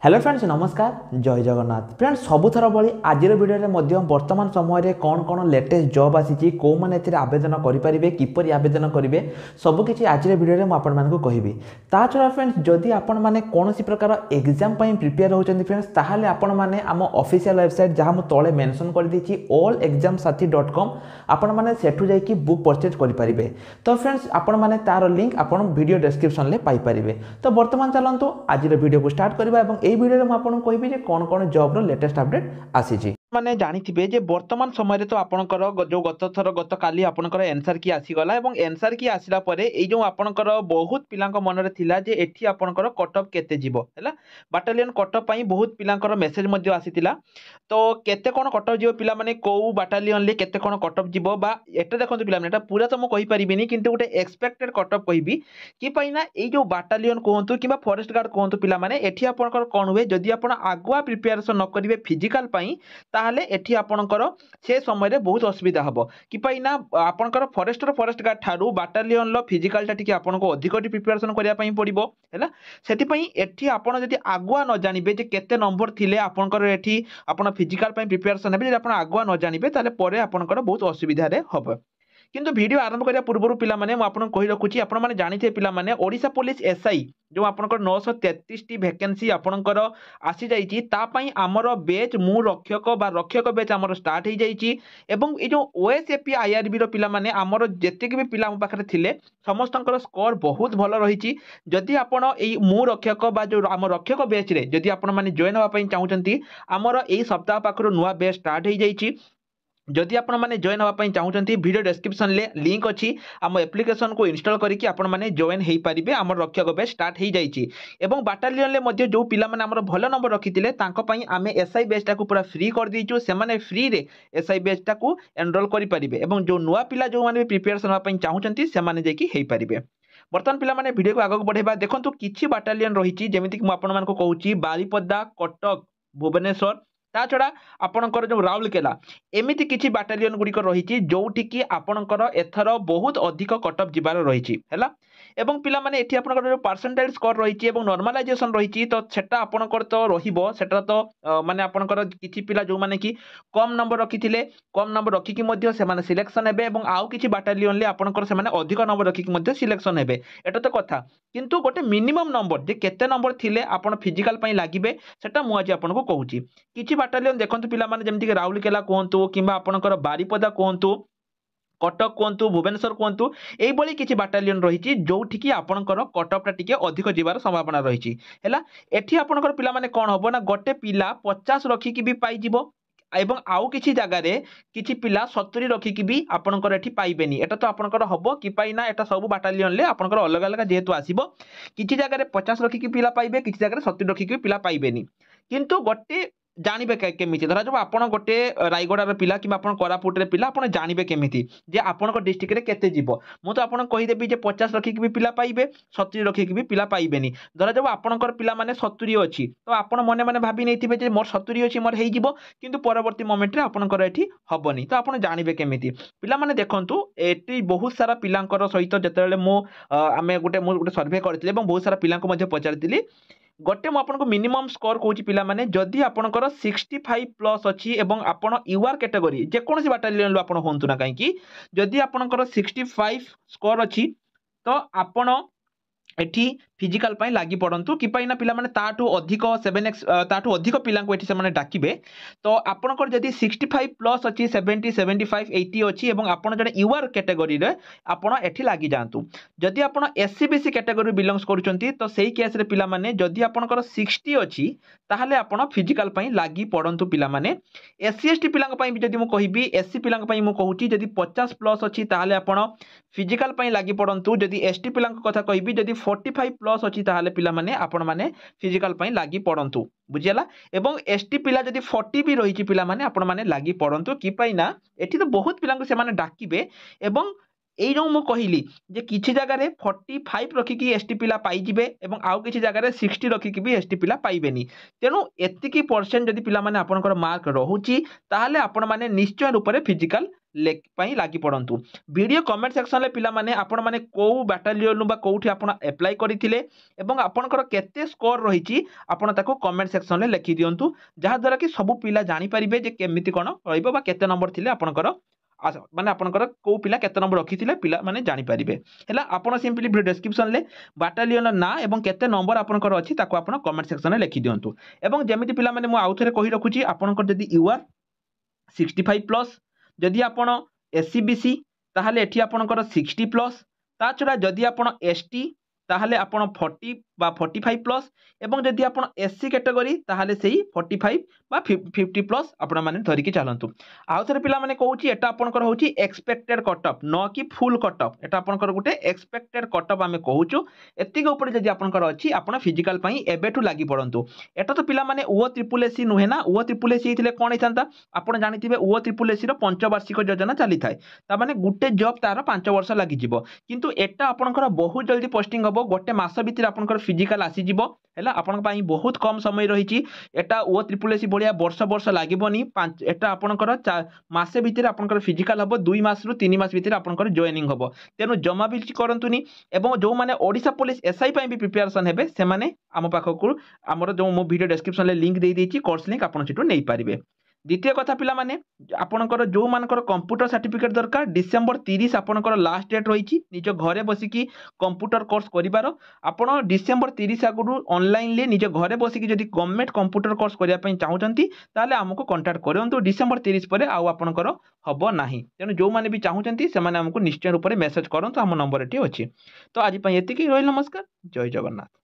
Hello friends नमस्कार जय Jagannath friends सबुथर भली आज भिडियो वर्तमान समय कौन कौन लेटेस्ट जॉब आसी कौ मैंने आवेदन करेंगे किपर आवेदन करेंगे सबकि आज भिडियो मुझे कहबी ता छड़ा फ्रेंड्स जदि आपण मैंने कौन प्रकार एग्जाम प्रिपेयर होती फ्रेंड्स ताहले आपण मैंने आम ऑफिशियल वेबसाइट जहाँ मुझे तले मेंशन कर देछि allexamsathi.com आपण मैंने सेठू जाइए बुक परचेज करेंगे। तो फ्रेंड्स आपण मैंने तार लिंक आपण वीडियो डिस्क्रिप्शन में पाइपर। तो वर्तमान चलतु आज वीडियो को स्टार्ट करवा भिडियो में आपको कहबी कौन कौन जॉब रो लेटेस्ट अपडेट आसी मैंने जानी जे वर्तमान समय तो आपणकर जो गत थर गत काली आपणकर एनसर की आसीगला और एनसर की आसला परे ए जो आपणकर बहुत पिलांक मनरे थिला जे एठी आपणकर कटअप केते जीवो हैला बाटालियन कटअप पई बहुत पिलांकर मेसेज मध्ये आसीतिला। तो केते कोन कटअप जीवो पिला माने को बाटालियन ले केते कोन कटअप जीवो बा एटा देखंतु पिला माने एटा पूरा तो म कहि परिबिनी किंतु गोटे एक्सपेक्टेड कटअप कहिबी कि पईना ए जो बाटालियन कोहंतु किबा फॉरेस्ट गार्ड कोहंतु पिला माने एठी आपणकर कोन हुए जदि आपण आगुआ प्रिपरेशन न करिवे फिजिकल पई ताहले एठी आपणकर से समय बहुत असुविधा हम कि आपणकर फॉरेस्ट गार्ड ठारू बाटालियन लो फिजिकल टा टिके आपनको अधिक प्रिपरेशन करिया पई पड़िबो हैला सेति पई एठी आपण जदि आगुआ न जानिबे जे केते नंबर थिले आपणकर एठी आपण फिजिकल पई प्रिपरेशन हेबे जे आपण आगुआ न जानिबे ताले परे आपणकर बहुत असुविधा रे हबो। किंतु वीडियो आरंभ करिया पूर्व पिला माने मैं आपन कहि रखुची आपण माने जानिथे पिला माने ओडिशा पुलिस एसआई जो आपनकर 933 टी वैकेंसी आपनकर आसी जाईची ता पई हमर बैच मु रक्षक बा रक्षक बैच हमर स्टार्ट हो जाईची एवं ए जो ओएसएपी आईआरबी रो पिला माने हमर जते के भी पिला हम पाखरे थिले समस्तनकर स्कोर बहुत भलो रहिची। जदि आपण ए मु रक्षक बा जो हमर रक्षक बैच रे जदि आपण माने जॉइन होवा पई चाहुचंती हमर ए सप्ताह पाखरो नुवा बैच स्टार्ट हो जाईची। जदि आपण माने जॉइन होगा चाहूँगी वीडियो डिस्क्रिप्शन ले लिंक अच्छी आम एप्लिकेशन को इंस्टॉल करके आपण माने जॉइन हो पारे आम रक्षक बैच स्टार्ट हो जाइए एवं बाटालियन ले मध्य जो पिला माने हमर भल नंबर रखिथिले तांको पई आमे एसआई बैच टाको पूरा फ्री कर दीचु से माने फ्री रे एसआई बैच टाको एनरोल करि परिबे एवं जो नुवा पिला जो माने प्रिपरेशन होगा पई चाहूँगी से माने जेकी हेई परिबे। बर्तमान पिला माने वीडियो को आगक बढ़ेबा देखंतु किछि बाटालियन रहिछि जेमिति कि म आपण मानको कहूछि बारीपदा कटक भुवनेश्वर ता छड़ा आपणकर जो राउरकेला एमिति किछि बाटालियन गुड़िक रही जोठी कि आपणकर एथर बहुत अधिक कटअप जीवार रही है एवं पिला माने एठी आपणकर जो परसेंटाइल स्कोर रही नॉर्मलाइजेशन रही तो सेटा आपणकर तो रहिबो सेटा तो माने आपणकर किछि पिला जो माने कि कम नंबर रखिथिले कम नंबर रखिकी मध्ये से माने सिलेक्शन हेबे एवं आउ किछि बाटालियन ले आपणकर से माने अधिक नंबर रखिकी मध्ये सिलेक्शन हेबे एटा तो कथा किंतु गोटे मिनिमम नंबर जे केते नंबर थिले आपण फिजिकल पई लागिबे सेटा मु आज आपनको कहूची। किछि बाटालियन देखंतु पिला माने जेमति कि राउरकेला कहंतु किंबा आपणकर बारीपदा कहंतु कटक कहतु भुवनेश्वर कहतु यही किसी बाटालियन रही जोठी कि आपणकर कटअप टिके अधिक जीवार संभावना रही है। एठी आपणकर पिला माने कौन हम ना गोटे पिला 50 रखिकी भी पाइजिवो एवं आउ किछि जगार किछि पिला 70 रखिकी भी आपणकर एठी पाइबेनी एटा तो आपणकर हबो कि पाइना एटा सब बाटालियन ले आपणकर अलग अलग जेहेतु आसीबो किछि जगार 50 रखिकी पिला पाइबे किछि जगार 70 रखिकी पिला पाइबेनी किंतु गोटे जानवे केमिति धरा जो आप गोटे रायगड़ार पिला कि कोरापुट पिला आप जानवे केमिति जे आपण डिस्ट्रिक्ट रे केते जीवो मु तो आपन कहिदेबी जे 50 रखिकी भी पिला पाइबे 70 रखिकी भी पिला पाइबेनी धरा जो आपणकर पिला माने 70 अछि तो आपण मने मने भाबी नैथिबे जे मोर 70 अछि मोर हेई जीवो किंतु परवर्ती मोमेंट रे आपणकर एठी हबनी तो आपण जानवे केमिति पिला माने देखंतु एठी बहुत सारा पिलांकर सहित जतेले मु आमे गोटे सर्वे करथिले एवं बहुत सारा पिलांको मध्ये पचारथिली गोटे मुझे मिनिमम स्कोर कौच पिला माने जदि आपणकर 65 प्लस अच्छी एवं आपण यूआर कैटेगरी जेकोसी बाटालियन आप हूँ ना कहीं जदि आपणकर 65 स्कोर अच्छी तो आपण एठी फिजिकल पाई लागी पड़ंतु कि पाइना पिला माने ताठू अधिक 7x ताठू अधिक पिला को एठी से माने डाकिबे तो आपणकर जदि 65 प्लस अछि 70 75 80 अछि एवं आपण जने यूआर कैटेगरी रे आपण एठी लागी जांतु। जदि आपण एससीबीसी कैटेगरी बिलोंग्स करूचंती तो सेही केस रे पिला माने जदि आपणकर 60 अछि ताहले आपण फिजिकल पाई लागी पड़ंतु पिला माने। एससी एसटी पिला पाई जदि मु कहिबी एससी पिला पाई मु कहूची जदि 50 प्लस अछि ताहले आपण फिजिकल पाई लागी पड़ंतु जदि एसटी पिला कथा कहिबी जदि 45 प्लस अच्छी ताहले पिला माने आपण माने फिजिकल पाई लागी पड़ंतु बुझियला एवं एसटी पिला जदि 40 भी रही पिला माने आपण माने लागी पड़ंतु कि पाइना एठी तो बहुत पिला को से माने डाकिबे एवं এই जो कहली जे किसी जगह 45 रखिकी एसटी पिला पाइबे और आउ किसी जगह 60 रखिकी भी एसटी पिला पाइबेनी। तेणु एतिकी परसेंट जदि पिला माने आपनकर मार्क रहुची ताहले आपण माने निश्चय रूप से फिजिकल लगी पड़तु। वीडियो कमेंट सेक्शन में पिला माने आपण माने को बाटालियन बा कोठी आपण अप्लाई करथिले एवं आपनकर केते स्कोर रहिची आपण ताको कमेंट सेक्शन में लिखि दियंतु, जहा द्वारा कि सब पिला जानि परिबे जे केमिति कोन रहइबो बा केते नंबर थिले आपनकर माने आपनकर को पिला केते नंबर रखिथिले पिला माने जानि परिबे। हैला आपण सिंपली वीडियो डिस्क्रिप्शन ले बाटालियन ना एवं केते नंबर आपनकर अछि ताको आपण कमेंट सेक्शन में लिखि दियंतु। एवं जेमिति पिला माने मु आउथरे कहि रखुची आपनकर जदि यू आर 65 प्लस जदि आपण एससी बीसी ताहले एठी आपनकर 60 प्लस ता छडा जदि आपण एसटी ताहले आपण 40 बा 45 प्लस एवं जदि आपण एससी कैटेगरी ताहले सेही 45 बा 50 प्लस आपण माने धरिकी चलंतु। आउ थरे पिला माने कहूची एटा आपनकर होची एक्सपेक्टेड कट ऑफ न कि फुल कट ऑफ, एटा आपनकर गुटे एक्सपेक्टेड कट ऑफ आमे कहूचु। एतिक ऊपर जदि आपनकर अछि आपण फिजिकल पई एबेठु लागि पड़ंतु। एटा तो पिला माने ओ ट्रिपल एसी नुहे ना, ओ ट्रिपल एसी हिथिले कोन हिथांता आपण जानिथिबे ओ ट्रिपल एसी रो पंचवार्षिक योजना चली थाए, ता माने गुटे जॉब तार 5 वर्ष लागि जिवो। किंतु एटा आपनकर बहुत जल्दी पोस्टिंग हबो, गोटे मास भितर आपनकर फिजिकल आसी जिवो। हैला आपन पई बहुत कम समय रहिची। एटा ओ ट्रिपल एसी बढिया वर्ष वर्ष लागिबोनी, एटा आपनकर मासे भितर आपनकर फिजिकल हबो, 2 मास रु 3 मास भितर आपनकर जॉइनिंग हबो। तेनु जमा बिल करंतुनी एवं जो माने ओडिसा पुलिस एसआई पई भी प्रिपरेशन हेबे से माने आम पाखकु हमर जो मो वीडियो डिस्क्रिप्शन ले लिंक दे देछि, कोर्स लिंक आपन छिटो नै पारिबे। द्वितीय कथा पिला माने आपनकर जो मानकर कंप्यूटर सर्टिफिकेट दरकार डिसेंबर 30 आपनकर लास्ट डेट रहिछि निज घरे बसिकी कंप्यूटर कोर्स करिवार। आपण डिसेंबर 30 आगु ऑनलाइन ले निज घरे बसिकी जदि गवर्नमेंट कंप्यूटर कोर्स करिया पई चाहुचंती ताले हमको कांटेक्ट करंतु। डिसेंबर 30 परे आउ आपनकर हबो नाही, तेनु जो माने भी चाहुचंती से माने हमको निश्चय रूप से मेसेज करंतु, हम नंबर एठी अछि। तो आज पई एतिकी रहिल, नमस्कार, जय जगन्नाथ।